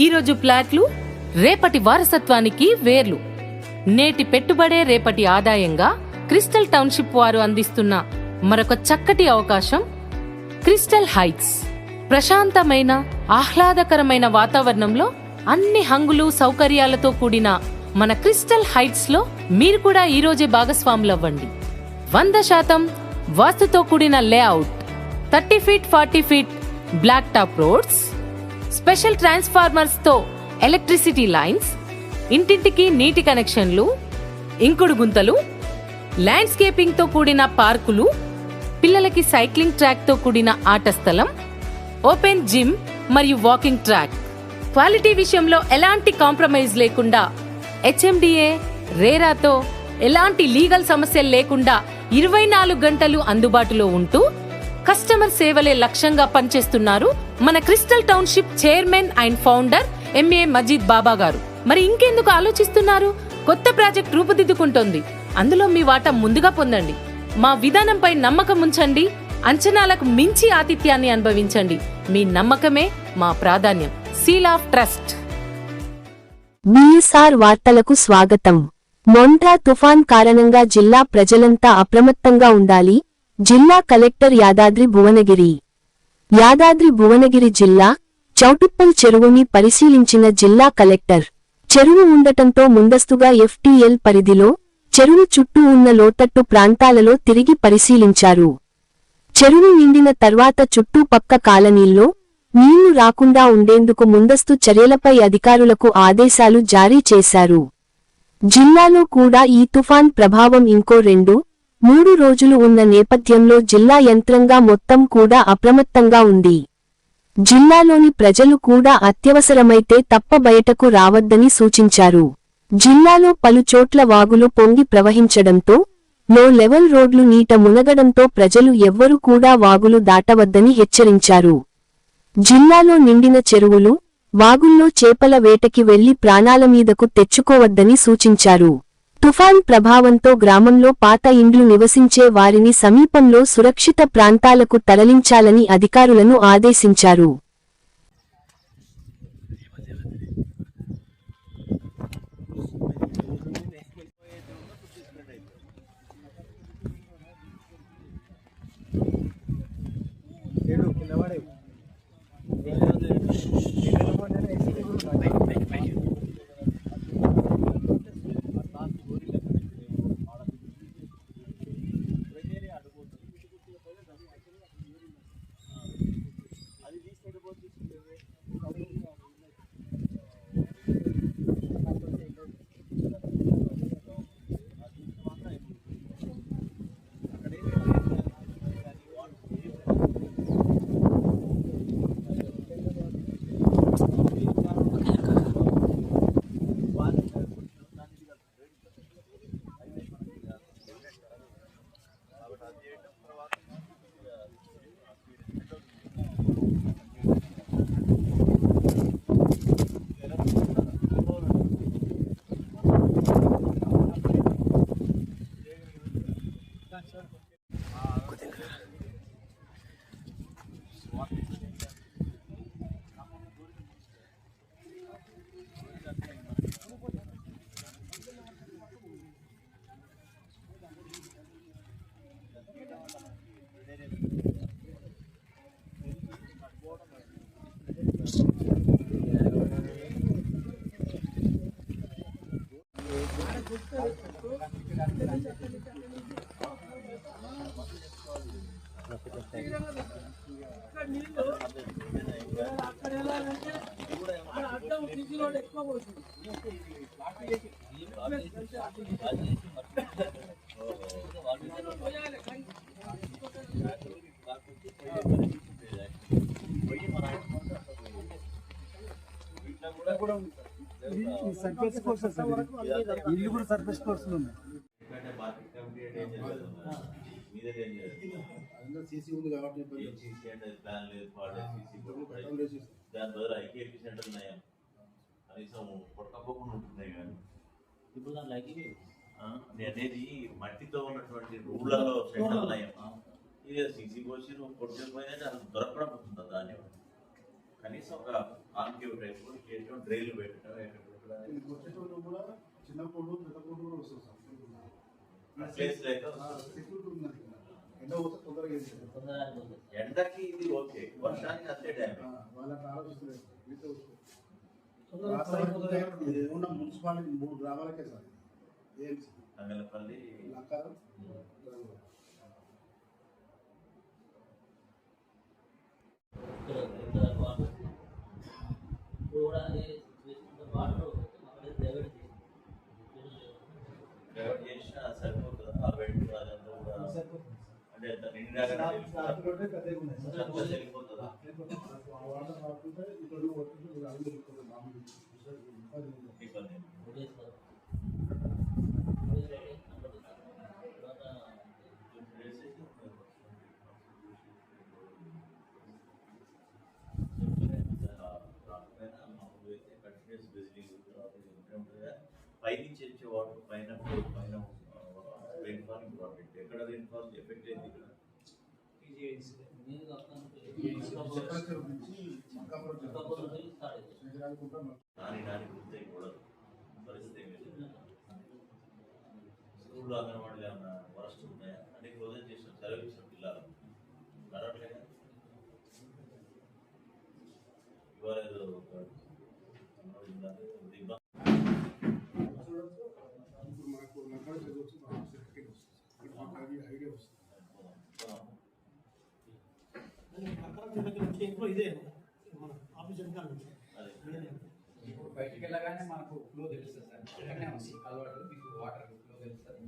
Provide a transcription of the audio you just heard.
ఈరోజు ప్లాట్లు రేపటి వారసత్వానికి వేర్లు. నేటి పెట్టుబడే రేపటి ఆదాయంగా క్రిస్టల్ టౌన్షిప్ వారు అందిస్తున్న మరొక చక్కటి అవకాశం క్రిస్టల్ హైట్స్. ప్రశాంతమైన ఆహ్లాదకరమైన వాతావరణంలో అన్ని హంగులు సౌకర్యాలతో కూడిన మన క్రిస్టల్ హైట్స్ లో మీరు కూడా ఈరోజే భాగస్వాములవ్వండి. 100% వాస్తుతో కూడిన layout, 30 feet 40 feet black top roads, special transformers తో ఎలక్ట్రిసిటీ లైన్స్, ఇంటింటికి నీటి కనెక్షన్లు, ఇంకుడు గుంతలు, ల్యాండ్స్కేపింగ్ తో కూడిన పార్కులు, పిల్లలకి సైక్లింగ్ ట్రాక్ తో కూడిన ఆట స్థలం, ఓపెన్ జిమ్ మరియు వాకింగ్ ట్రాక్. క్వాలిటీ విషయంలో ఎలాంటి కాంప్రమైజ్ లేకుండా HMDA రేరాతో ఎలాంటి లీగల్ సమస్యలు లేకుండా 24 గంటలు అందుబాటులో ఉంటూ కస్టమర్ సేవలే లక్ష్యంగా పనిచేస్తున్నారు మన crystal township chairman and founder MA మజీద్ బాబా గారు. మరి ఇంకెందుకు ఆలోచిస్తున్నారు? కొత్త ప్రాజెక్ట్ రూపుదిద్దుకుంటోంది. అందులో మీ వాటా ముందుగా పొందండి. మా విధానంపై నమ్మకం ఉంచండి. అంచనాలకు మించి ఆతిథ్యాన్ని అనుభవించండి. మీ నమ్మకమే మా ప్రాధాన్యం. Seal of trust. BSR వార్తలకు స్వాగతం. మొంట్రా తుఫాన్ కారణంగా జిల్లా ప్రజలంతా అప్రమత్తంగా ఉండాలి. జిల్లా కలెక్టర్ యాదాద్రి భువనగిరి జిల్లా చౌటుప్పల్ చెరువుని పరిశీలించిన జిల్లా కలెక్టర్, చెరువు ఉండటంతో ముందస్తుగా FTL పరిధిలో చెరువు చుట్టూ ఉన్న లోతట్టు ప్రాంతాలలో తిరిగి పరిశీలించారు. చెరువు నిండిన తర్వాత చుట్టుపక్క కాలనీల్లో నీళ్లు రాకుండా ఉండేందుకు ముందస్తు చర్యలపై అధికారులకు ఆదేశాలు జారీ చేశారు. జిల్లాలో కూడా ఈ తుఫాన్ ప్రభావం ఇంకో 2-3 రోజులు ఉన్న నేపథ్యంలో జిల్లా యంత్రాంగం మొత్తం కూడా అప్రమత్తంగా ఉంది. జిల్లాలోని ప్రజలు కూడా అత్యవసరమైతే తప్ప బయటకు రావద్దని సూచించారు. జిల్లాలో పలు చోట్ల వాగులు పొంగి ప్రవహించడంతో లో లెవెల్ రోడ్లు నీట మునగడంతో ప్రజలు ఎవ్వరూ కూడా వాగులు దాటవద్దని హెచ్చరించారు. జిల్లాలో నిండిన చెరువులు, వాగుల్లో చేపల వేటకి వెళ్లి ప్రాణాల మీదకు తెచ్చుకోవద్దని సూచించారు. తుఫాన్ ప్రభావంతో గ్రామంలో పాత ఇండ్లు నివసించే వారిని సమీపంలో సురక్షిత ప్రాంతాలకు తరలించాలని అధికారులను ఆదేశించారు. సర్ఫేస్ కోర్స్ ఇల్లు కూడా సర్ఫేస్ కోర్స్ ఉన్నాయి. సీసీ ఉంది కాబట్టి ప్లాన్ లేదు, దాని బదులు ఐకేపీ సెంటర్ ఉన్నాయా కనీసం కొట్టకపోకుండా ఉంటున్నాయి. కానీ ఇప్పుడు దాంట్లో ఐకేపీ అనేది మట్టితో ఉన్నటువంటి రూళ్ళలో సెంటర్ ఉన్నాయా, ఇక సీసీ పోసి కొట్టుకుపోయినట్టు అది దొరకడం అవుతుంది. దాన్ని కనీసం ఒక ఆర్క్యూ టైప్ చేయటం, డ్రైలు పెట్టడం, ఎక్కడ పెట్టడం వచ్చేటప్పుడు కూడా చిన్న కోడు పెద్ద కోడు కూడా వస్తుంది సార్. ప్లేస్ లేక సెక్యూరిటీ ఉందండి. ఎండ పోతే తొందరగా ఎండకి ఇది ఓకే, వర్షానికి అంతే డ్యామేజ్. వాళ్ళకి ఆలోచిస్తలేదు. ఉన్న మున్సిపాలిటీ 3 గ్రామాలకే sir. AMC Thangallapalli, Lakkaram, divert చేసినా సరిపోతుందా? ఆ బెడ్ అదంతా కూడా అంటే అంత నిండాగా పెద్దగా ఉన్నాయి సార్. వెళ్ళిపోతుందా? వాటర్ రాకుంటే ఇక్కడ ఇబ్బంది. ఇబ్బంది. పైనుంచి వచ్చే వాటర్ పైన రెయిన్ఫాల్ ఇంపార్టెంట్. ఎక్కడ రెయిన్ఫాల్ ఎఫెక్ట్ అయింది ఇక్కడ నాని గుర్తాయి కూడా పరిస్థితి ఏమి స్కూల్లో అంగన్వాడీలో ఏమన్నా వరస్ట్ ఉన్నాయా? అంటే క్లోజ్ చేసిన సెలవు ఇచ్చిన పిల్లలు నడవట్లేదా? ఇవాళ ఏదో మాకు నక్కడ చదవచ్చు, మాకు సర్టిఫికేట్ వస్తుంది, మాకు ఐడియా వస్తుంది. ఇదే మన ఆఫీస్ ఇప్పుడు బయటికి వెళ్ళగానే మనకు ఫ్లో తెలుస్తుంది సార్. ఎక్కడనే ఉంది అలవాటు, మీకు వాటర్ ఫ్లో తెలుస్తుంది.